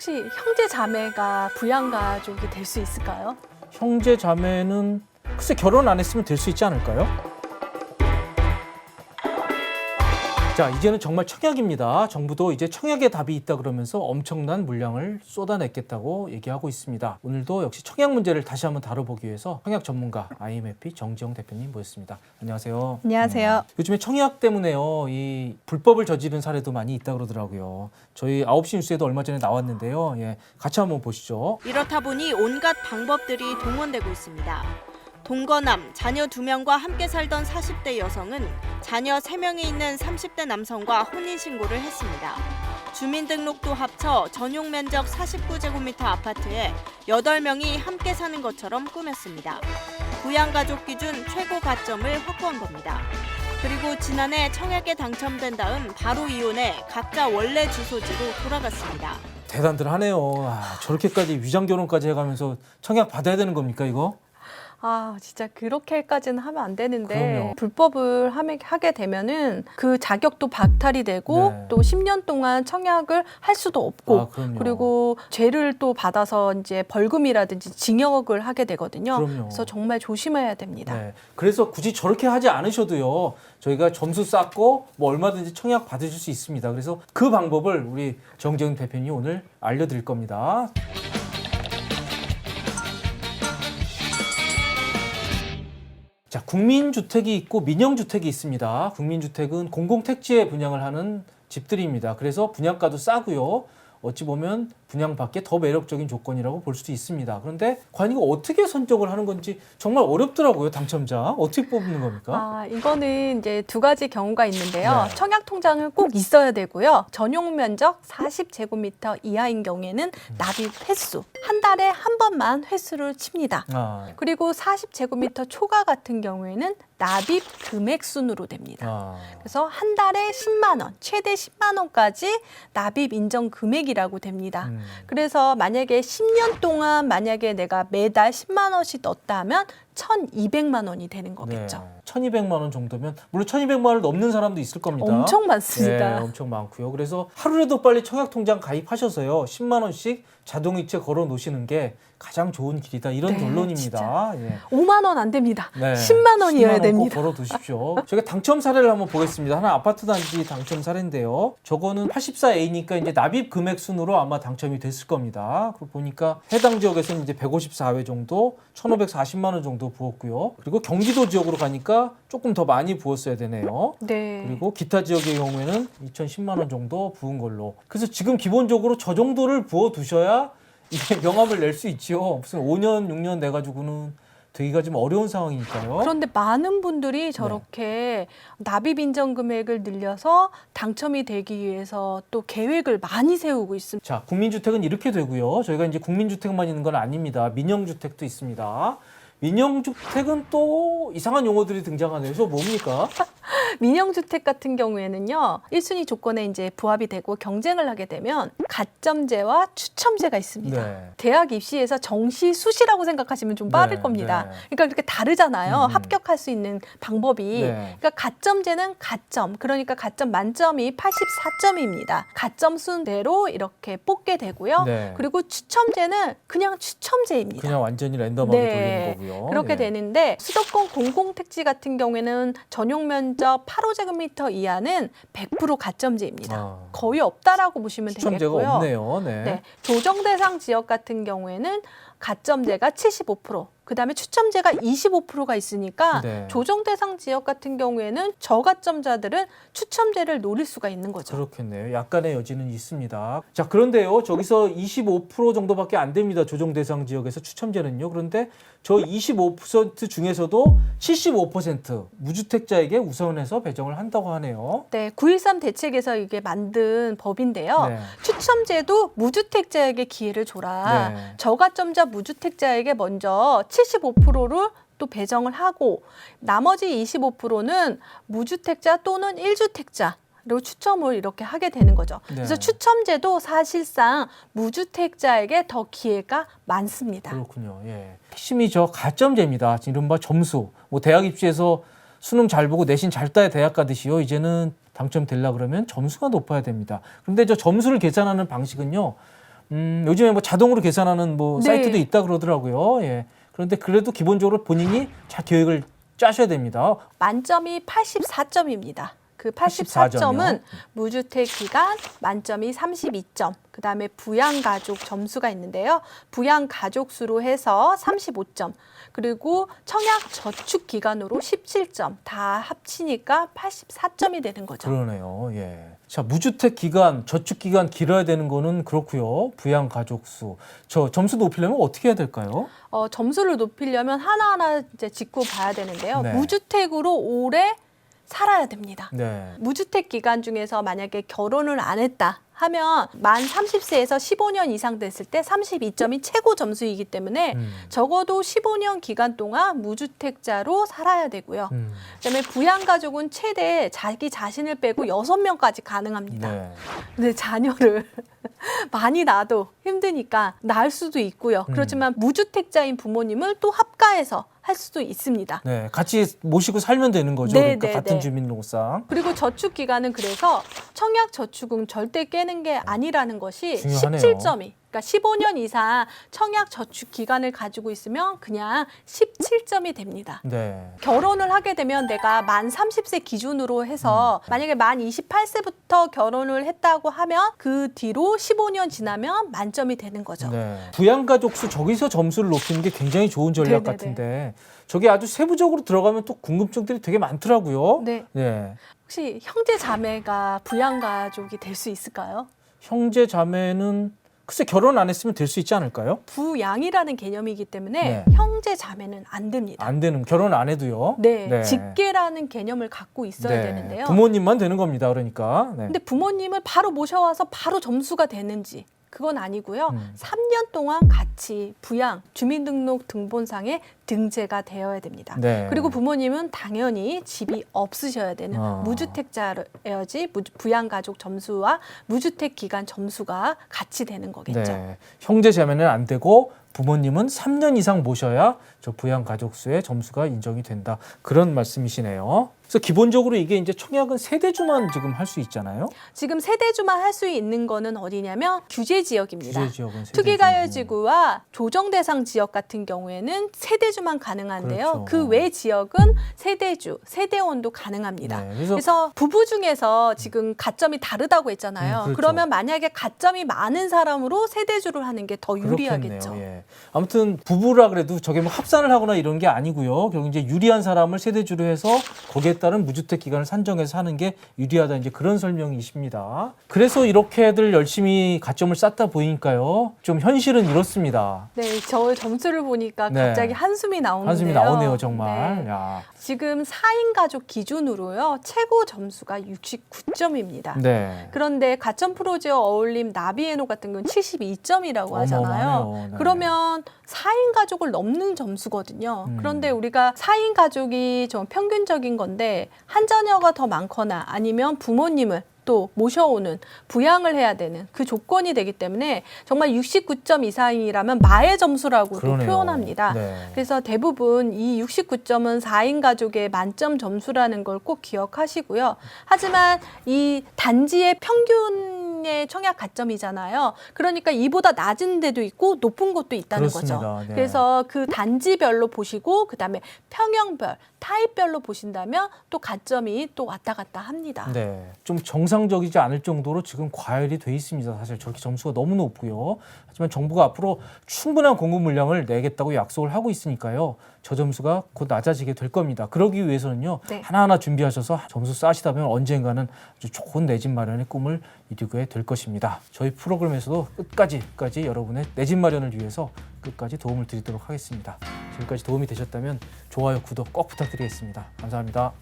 혹시 형제 자매가 부양가족이 될 수 있을까요? 형제 자매는 글쎄 결혼 안 했으면 될 수 있지 않을까요? 자, 이제는 정말 청약입니다. 정부도 이제 청약의 답이 있다 그러면서 엄청난 물량을 쏟아냈겠다고 얘기하고 있습니다. 오늘도 역시 청약 문제를 다시 한번 다뤄보기 위해서 청약 전문가 IMFP 정지영 대표님 모셨습니다. 안녕하세요. 안녕하세요. 요즘에 청약 때문에요, 이 불법을 저지른 사례도 많이 있다 그러더라고요. 저희 9시 뉴스에도 얼마 전에 나왔는데요. 예, 같이 한번 보시죠. 이렇다 보니 온갖 방법들이 동원되고 있습니다. 동거남, 자녀 2명과 함께 살던 40대 여성은 자녀 3명이 있는 30대 남성과 혼인신고를 했습니다. 주민등록도 합쳐 전용 면적 49제곱미터 아파트에 8명이 함께 사는 것처럼 꾸몄습니다. 부양가족 기준 최고 가점을 확보한 겁니다. 그리고 지난해 청약에 당첨된 다음 바로 이혼해 각자 원래 주소지로 돌아갔습니다. 대단들 하네요. 저렇게까지 위장결혼까지 해가면서 청약 받아야 되는 겁니까, 이거? 아, 진짜 그렇게까지는 하면 안 되는데 그럼요. 불법을 하게 되면은 그 자격도 박탈이 되고 네. 또 10년 동안 청약을 할 수도 없고 그럼요. 그리고 죄를 또 받아서 이제 벌금이라든지 징역을 하게 되거든요. 그럼요. 그래서 정말 조심해야 됩니다. 네. 그래서 굳이 저렇게 하지 않으셔도요, 저희가 점수 쌓고 뭐 얼마든지 청약 받으실 수 있습니다. 그래서 그 방법을 우리 정재훈 대표님 오늘 알려드릴 겁니다. 자, 국민주택이 있고 민영주택이 있습니다. 국민주택은 공공택지에 분양을 하는 집들입니다. 그래서 분양가도 싸고요. 어찌 보면 분양받기에 더 매력적인 조건이라고 볼 수도 있습니다. 그런데 과연 이거 어떻게 선정을 하는 건지 정말 어렵더라고요, 당첨자. 어떻게 뽑는 겁니까? 아, 이거는 이제 두 가지 경우가 있는데요. 네. 청약 통장은 꼭 있어야 되고요. 전용 면적 40제곱미터 이하인 경우에는 납입 횟수 한 달에 한 번만 횟수를 칩니다. 그리고 40제곱미터 초과 같은 경우에는 납입 금액 순으로 됩니다. 그래서 한 달에 10만 원, 최대 10만 원까지 납입 인정 금액이라고 됩니다. 그래서 만약에 10년 동안 만약에 내가 매달 10만 원씩 넣었다 하면 1,200만 원이 되는 거겠죠. 네. 1,200만 원 정도면 물론 1,200만 원을 넘는 사람도 있을 겁니다. 엄청 많습니다. 네, 엄청 많고요. 그래서 하루라도 빨리 청약통장 가입하셔서요, 10만 원씩 자동이체 걸어 놓으시는 게 가장 좋은 길이다, 이런 네, 결론입니다. 예. 5만 원 안 됩니다. 네. 10만 원이어야 10만 원 됩니다. 꼭 걸어 두십시오. 저희가 당첨 사례를 한번 보겠습니다. 하나 아파트 단지 당첨 사례인데요. 저거는 84A니까 이제 납입 금액 순으로 아마 당첨이 됐을 겁니다. 그리고 보니까 해당 지역에서는 이제 154회 정도, 1,540만 원 정도 부었고요. 그리고 경기도 지역으로 가니까 조금 더 많이 부었어야 되네요. 네. 그리고 기타 지역의 경우에는 2,010만 원 정도 부은 걸로. 그래서 지금 기본적으로 저 정도를 부어 두셔야 이게 명함을 낼 수 있죠. 무슨 5년, 6년 내가지고는 되기가 좀 어려운 상황이니까요. 그런데 많은 분들이 저렇게 납입 인정 금액을 늘려서 당첨이 되기 위해서 또 계획을 많이 세우고 있습니다. 자, 국민주택은 이렇게 되고요. 저희가 이제 국민주택만 있는 건 아닙니다. 민영주택도 있습니다. 민영주택은 또 이상한 용어들이 등장하네요. 저 뭡니까? 민영주택 같은 경우에는요, 1순위 조건에 이제 부합이 되고 경쟁을 하게 되면 가점제와 추첨제가 있습니다. 네. 대학 입시에서 정시 수시라고 생각하시면 좀 빠를 네, 겁니다. 네. 그러니까 그렇게 다르잖아요. 음. 합격할 수 있는 방법이. 네. 그러니까 가점제는 가점, 그러니까 가점 만점이 84점입니다. 가점 순대로 이렇게 뽑게 되고요. 네. 그리고 추첨제는 그냥 추첨제입니다. 그냥 완전히 랜덤하게 네. 돌리는 거고요. 그렇게 예. 되는데 수도권 공공택지 같은 경우에는 전용 면적 8호제곱미터 이하는 100% 가점제입니다. 거의 없다라고 보시면 추첨제가 되겠고요. 없네요. 네. 네, 조정 대상 지역 같은 경우에는 가점제가 75%, 그다음에 추첨제가 25%가 있으니까 네. 조정 대상 지역 같은 경우에는 저가점자들은 추첨제를 노릴 수가 있는 거죠. 그렇겠네요. 약간의 여지는 있습니다. 자, 그런데요, 저기서 25% 정도밖에 안 됩니다. 조정 대상 지역에서 추첨제는요. 그런데 저 25% 중에서도 75% 무주택자에게 우선해서 배정을 한다고 하네요. 네, 9.13 대책에서 이게 만든 법인데요. 네. 추첨제도 무주택자에게 기회를 줘라. 네. 저가점자 무주택자에게 먼저 75%를 또 배정을 하고 나머지 25%는 무주택자 또는 1주택자 로 추첨을 이렇게 하게 되는 거죠. 네. 그래서 추첨제도 사실상 무주택자에게 더 기회가 많습니다. 그렇군요. 예. 핵심이 저 가점제입니다. 이른바 점수. 뭐 대학 입시에서 수능 잘 보고 내신 잘 따야 대학 가듯이요. 이제는 당첨되려 그러면 점수가 높아야 됩니다. 그런데 저 점수를 계산하는 방식은요, 요즘에 뭐 자동으로 계산하는 뭐 네. 사이트도 있다 그러더라고요. 예. 그런데 그래도 기본적으로 본인이 잘 계획을 짜셔야 됩니다. 만점이 84점입니다. 그 84 점이요? 84점은 무주택 기간, 만점이 32점, 그다음에 부양가족 점수가 있는데요. 부양가족 수로 해서 35점, 그리고 청약 저축 기간으로 17점, 다 합치니까 84점이 되는 거죠. 그러네요. 예. 자, 무주택 기간, 저축 기간 길어야 되는 거는 그렇고요. 부양 가족 수. 저 점수 높이려면 어떻게 해야 될까요? 점수를 높이려면 하나하나 이제 짚고 봐야 되는데요. 네. 무주택으로 오래 살아야 됩니다. 네. 무주택 기간 중에서 만약에 결혼을 안 했다 하면 만 30세에서 15년 이상 됐을 때 32점이 최고 점수이기 때문에 적어도 15년 기간 동안 무주택자로 살아야 되고요. 그다음에 부양가족은 최대 자기 자신을 빼고 6명까지 가능합니다. 네. 근데 자녀를 많이 낳아도 힘드니까 낳을 수도 있고요. 그렇지만 무주택자인 부모님을 또 합가해서 할 수도 있습니다. 네. 같이 모시고 살면 되는 거죠. 네, 그러니까 네, 같은 네. 주민등록상. 그리고 저축 기간은 그래서 청약 저축은 절대 깨는 게 아니라는 것이 중요하네요. 17점이. 그러니까 15년 이상 청약 저축 기간을 가지고 있으면 그냥 17점이 됩니다. 네. 결혼을 하게 되면 내가 만 30세 기준으로 해서 만약에 만 28세부터 결혼을 했다고 하면 그 뒤로 15년 지나면 만점이 되는 거죠. 네. 부양 가족 수 저기서 점수를 높이는 게 굉장히 좋은 전략 네네네. 같은데 저게 아주 세부적으로 들어가면 또 궁금증들이 되게 많더라고요. 네. 네. 혹시 형제 자매가 부양가족이 될 수 있을까요? 형제 자매는 글쎄 결혼 안 했으면 될 수 있지 않을까요? 부양이라는 개념이기 때문에 네. 형제 자매는 안 됩니다. 안 되는 결혼 안 해도요. 네, 직계라는 개념을 갖고 있어야 네. 되는데요. 부모님만 되는 겁니다. 그러니까. 네. 근데 부모님을 바로 모셔와서 바로 점수가 되는지 그건 아니고요. 3년 동안 같이 부양, 주민등록 등본상에 등재가 되어야 됩니다. 네. 그리고 부모님은 당연히 집이 없으셔야 되는 무주택자여야지 부양가족 점수와 무주택 기간 점수가 같이 되는 거겠죠. 네. 형제 자매는 안 되고 부모님은 3년 이상 모셔야 저 부양 가족 수의 점수가 인정이 된다. 그런 말씀이시네요. 그래서 기본적으로 이게 이제 청약은 세대주만 지금 할 수 있잖아요. 지금 세대주만 할 수 있는 거는 어디냐면 규제 지역입니다. 규제 지역은 세대주. 투기가열지구와 조정 대상 지역 같은 경우에는 세대주만 가능한데요. 그렇죠. 그 외 지역은 세대주, 세대원도 가능합니다. 네, 그래서 부부 중에서 지금 가점이 다르다고 했잖아요. 그렇죠. 그러면 만약에 가점이 많은 사람으로 세대주를 하는 게 더 유리하겠죠. 그렇겠네요. 예. 아무튼 부부라 그래도 저게 뭐 합산을 하거나 이런 게 아니고요. 결국 이제 유리한 사람을 세대주로 해서 거기에 따른 무주택 기간을 산정해서 하는 게 유리하다 이제 그런 설명이십니다. 그래서 이렇게들 열심히 가점을 쌓다 보니까요. 좀 현실은 이렇습니다. 네, 저 점수를 보니까 네. 갑자기 한숨이 나오는데요. 한숨이 나오네요, 정말. 네. 야. 지금 4인 가족 기준으로요. 최고 점수가 69점입니다. 네. 그런데 가점 프로지어 어울림 나비에노 같은 건 72점이라고 하잖아요. 어마어마하네요. 네. 그러면 4인 가족을 넘는 점수거든요. 그런데 우리가 4인 가족이 좀 평균적인 건데 한 자녀가 더 많거나 아니면 부모님을 또 모셔오는 부양을 해야 되는 그 조건이 되기 때문에 정말 69점 이상이라면 마의 점수라고도 그러네요. 표현합니다. 네. 그래서 대부분 이 69점은 4인 가족의 만점 점수라는 걸 꼭 기억하시고요. 하지만 이 단지의 평균의 청약 가점이잖아요. 그러니까 이보다 낮은 데도 있고 높은 곳도 있다는 그렇습니다. 거죠. 네. 그래서 그 단지별로 보시고 그다음에 평형별, 타입별로 보신다면 또 가점이 또 왔다 갔다 합니다. 네, 좀 정상적이지 않을 정도로 지금 과열이 돼 있습니다. 사실 저렇게 점수가 너무 높고요. 하지만 정부가 앞으로 충분한 공급 물량을 내겠다고 약속을 하고 있으니까요. 저 점수가 곧 낮아지게 될 겁니다. 그러기 위해서는요. 네. 하나하나 준비하셔서 점수 쌓으시다 보면 언젠가는 아주 좋은 내 집 마련의 꿈을 이루게 될 것입니다. 저희 프로그램에서도 끝까지 여러분의 내 집 마련을 위해서 끝까지 도움을 드리도록 하겠습니다. 지금까지 도움이 되셨다면 좋아요, 구독 꼭 부탁드리겠습니다. 감사합니다.